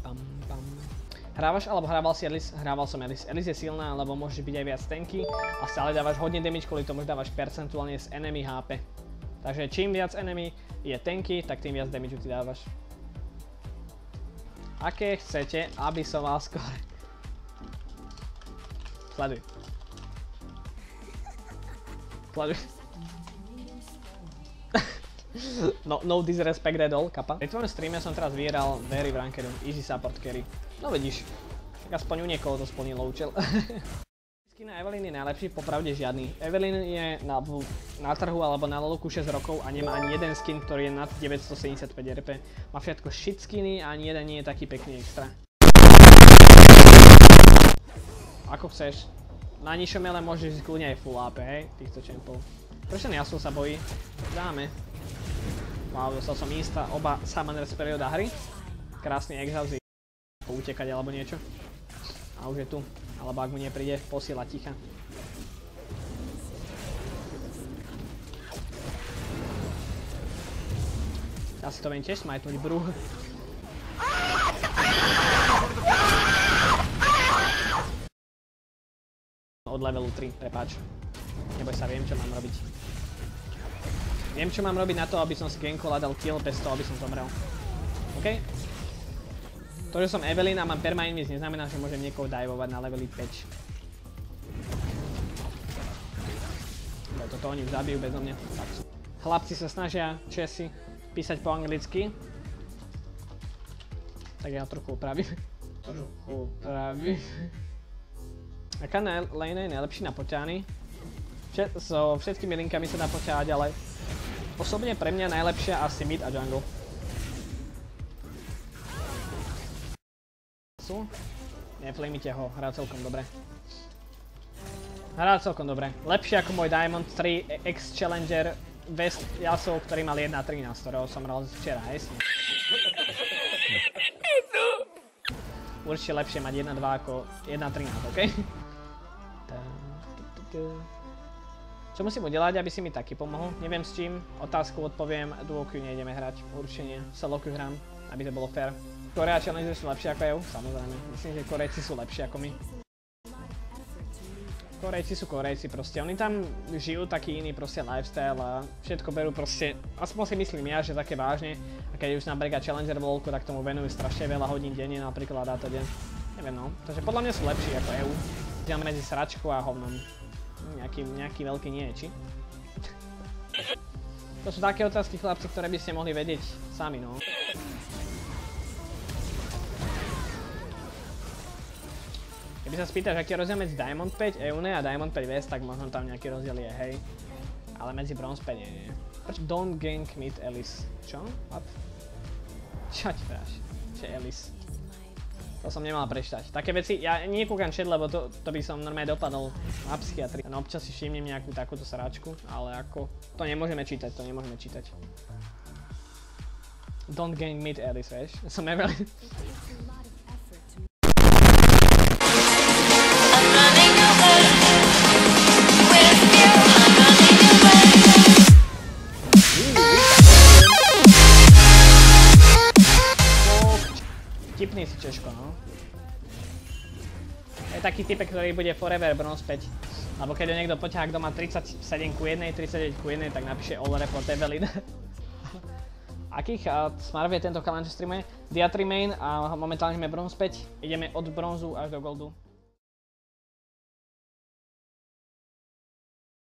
pam, pam. Hrávaš alebo hrával si Elise? Hrával som Elise. Elise je silná, lebo môžeš byť aj viac tanky a stále dávaš hodne damage, kvôli tomu, že dávaš percentuálne z enemy HP. Takže čím viac enemy je tanky, tak tým viac damage ty dávaš. Aké chcete, aby som mal skôr? Sleduj. Sleduj. No disrespect at all, kapa. Pri tvojom streame som teraz vyhral Very v rankedu, easy support carry. No vidíš, tak aspoň u niekoho to splnilo účel. Skin na Evelyn je najlepší, popravde žiadny. Evelyn je na trhu alebo na lolku 6 rokov a nemá ani jeden skin, ktorý je nad 975 RP. Má všetko shit skiny a ani jeden nie je taký pekný extra. Ako chceš. Na nižšom ele môžeš ísť kľudne aj full AP, hej, týchto champov. Prečo Yasuo sa bojí? Dáme. Wow, dostal som insta, oba summoners z perióda hry. Krásny exhaust, poutekať alebo niečo. A už je tu. Alebo ak mu nepríde, posiela ticha. Ja si to viem tiež smajtnúť, brúh. Od levelu 3, prepáč. Neboj sa, viem čo mám robiť. Viem čo mám robiť na to, aby som si gankol a dal kill bez toho, aby som zomrel. OK? To, že som Evelyn a mám permainmiss, neznamená, že môžem niekoho divovať na leveli 5. Toto oni už zabijú bezo mňa. Chlapci sa snažia, Česi, písať po anglicky. Tak ja trochu opravím. Aká lane je najlepší na poťány? So všetkými linkami sa dá poťahať, ale osobne pre mňa najlepšia asi mid a jungle. Neflamite ho, hrá celkom dobre. Hrá celkom dobre. Lepšie ako môj Diamond 3 X Challenger West Yasuo, ktorý mal 1.13, ktorého som hral včera, hej? Určite lepšie mať 1.2 ako 1.13, OK? Čo musím udelať, aby si mi taky pomohol? Neviem s čím. Otázku odpoviem, duo queue nejdeme hrať. Určite nie. Solo queue hrám, aby to bolo fair. Korea Challenger sú lepšie ako EU? Samozrejme. Myslím, že Korejci sú lepšie ako my. Korejci sú Korejci proste. Oni tam žijú taký iný proste lifestyle a všetko berú proste, aspoň si myslím ja, že také vážne. A keď už napríklad Challenger v LoLku, tak tomu venujú strašne veľa hodín denne napríklad a teda. Neviem no. Takže podľa mňa sú lepší ako EU. Idem medzi sračkou a hovnom. Nejaký veľký nie, či? To sú také otázky, chlapci, ktoré by ste mohli vedieť sami, no. Keby sa spýtaš, aký je rozdiel medzi Diamond 5 EUNE a Diamond 5 West, tak možno tam nejaký rozdiel je, hej. Ale medzi Bronze 5 nie. Prečo don't gank mid Elise? Čo? What? Čo ti práš? Čo Elise? To som nemal prečítať. Také veci, ja nekúkam chat, lebo to by som normálne dopadol na psychiatrii. No občas si všimnem nejakú takúto sračku, ale ako... To nemôžeme čítať, to nemôžeme čítať. Don't gank mid Elise, vieš? Som Evelyn. Tipný si Češko, no. Je taký typek, ktorý bude forever Bronze 5. Lebo keď ho niekto poťahá, kto má 37:1, 39:1, tak napíše all report Evelyn. Akých Smarv je tento chalan, čo streamuje? Dia 3 main a momentálne sme Bronze 5. Ideme od bronzu až do goldu.